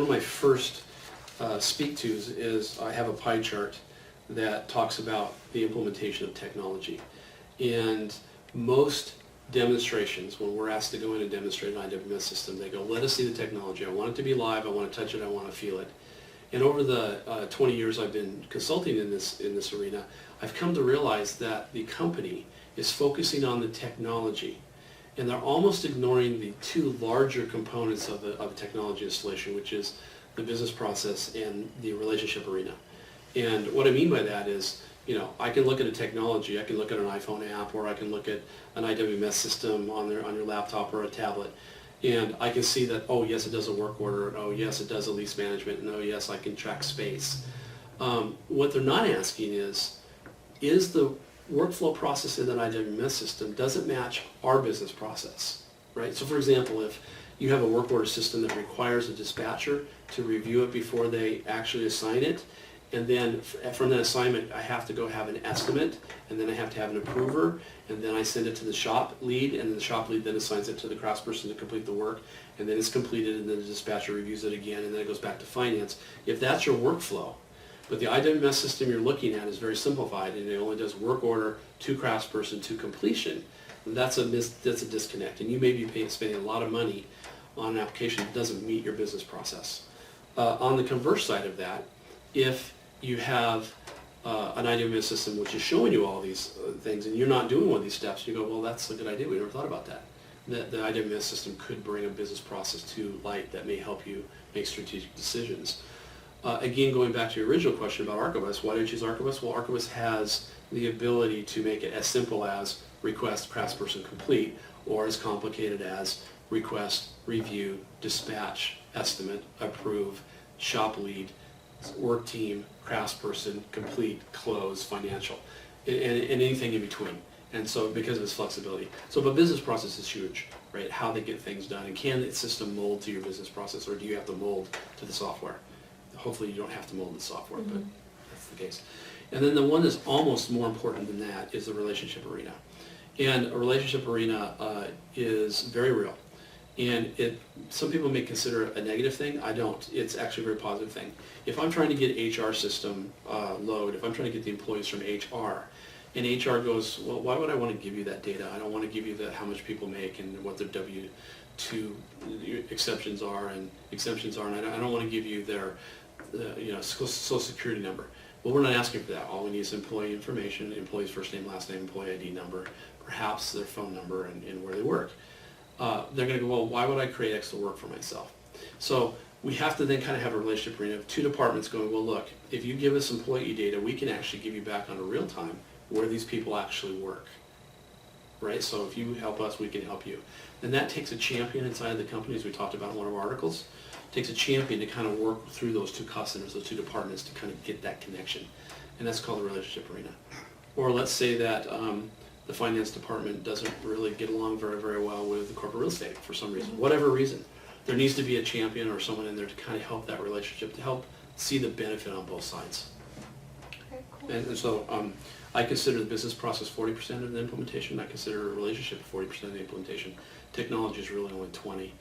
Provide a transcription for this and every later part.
of my first speak-tos is I have a pie chart that talks about the implementation of technology. And most demonstrations, when we're asked to go in and demonstrate an IWMS system, they go, let us see the technology. I want it to be live, I want to touch it, I want to feel it. And over the 20 years I've been consulting in this arena, I've come to realize that the company is focusing on the technology, and they're almost ignoring the two larger components of a technology installation, which is the business process and the relationship arena. And what I mean by that is, I can look at a technology, I can look at an iPhone app, or I can look at an IWMS system on your laptop or a tablet, and I can see that, oh yes, it does a work order, and oh yes, it does a lease management, and oh yes, I can track space. What they're not asking is the workflow process in that IWMS system, does it match our business process, right? So for example, if you have a work order system that requires a dispatcher to review it before they actually assign it, and then from that assignment I have to go have an estimate, and then I have to have an approver, and then I send it to the shop lead, and the shop lead then assigns it to the craftsperson to complete the work, and then it's completed, and then the dispatcher reviews it again, and then it goes back to finance. If that's your workflow, but the IWMS system you're looking at is very simplified, and it only does work order to craftsperson to completion, that's a disconnect, and you may be spending a lot of money on an application that doesn't meet your business process. On the converse side of that, if you have an IWMS system which is showing you all these things, and you're not doing one of these steps, you go, well, that's a good idea, we never thought about that. The IWMS system could bring a business process to light that may help you make strategic decisions. Again, going back to your original question about Archibus, why do you choose Archibus? Well, Archibus has the ability to make it as simple as request, craftsperson complete, or as complicated as request, review, dispatch, estimate, approve, shop lead, work team, craftsperson, complete, close, financial, and anything in between. And so because of its flexibility. So but business process is huge, right? How they get things done, and can the system mold to your business process, or do you have to mold to the software? Hopefully you don't have to mold the software, but that's the case. And then the one that's almost more important than that is the relationship arena. And a relationship arena is very real. And some people may consider it a negative thing. I don't. It's actually a very positive thing. If I'm trying to get HR system load, if I'm trying to get the employees from HR, and HR goes, well, why would I want to give you that data? I don't want to give you how much people make and what their W-2 exceptions are and exemptions are, and I don't want to give you their Social Security number. Well, we're not asking for that. All we need is employee information, employee's first name, last name, employee ID number, perhaps their phone number and where they work. They're going to go, well, why would I create extra work for myself? So we have to then kind of have a relationship arena of two departments going, well, look, if you give us employee data, we can actually give you back on a real time where these people actually work, right? So if you help us, we can help you. And that takes a champion inside of the company, as we talked about in one of our articles. It takes a champion to kind of work through those two customers, those two departments, to kind of get that connection. And that's called the relationship arena. Or let's say that the finance department doesn't really get along very, very well with the corporate real estate for some reason, whatever reason. There needs to be a champion or someone in there to kind of help that relationship, to help see the benefit on both sides. Okay, cool. And so I consider the business process 40% of the implementation. I consider a relationship 40% of the implementation. Technology is really only 20.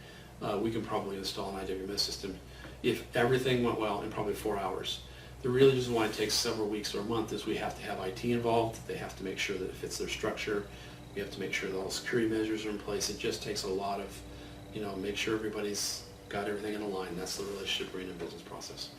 We can probably install an IWMS system if everything went well in probably 4 hours. The real reason why it takes several weeks or a month is we have to have IT involved. They have to make sure that it fits their structure. We have to make sure that all security measures are in place. It just takes a lot of, make sure everybody's got everything in a line. That's the relationship arena business process.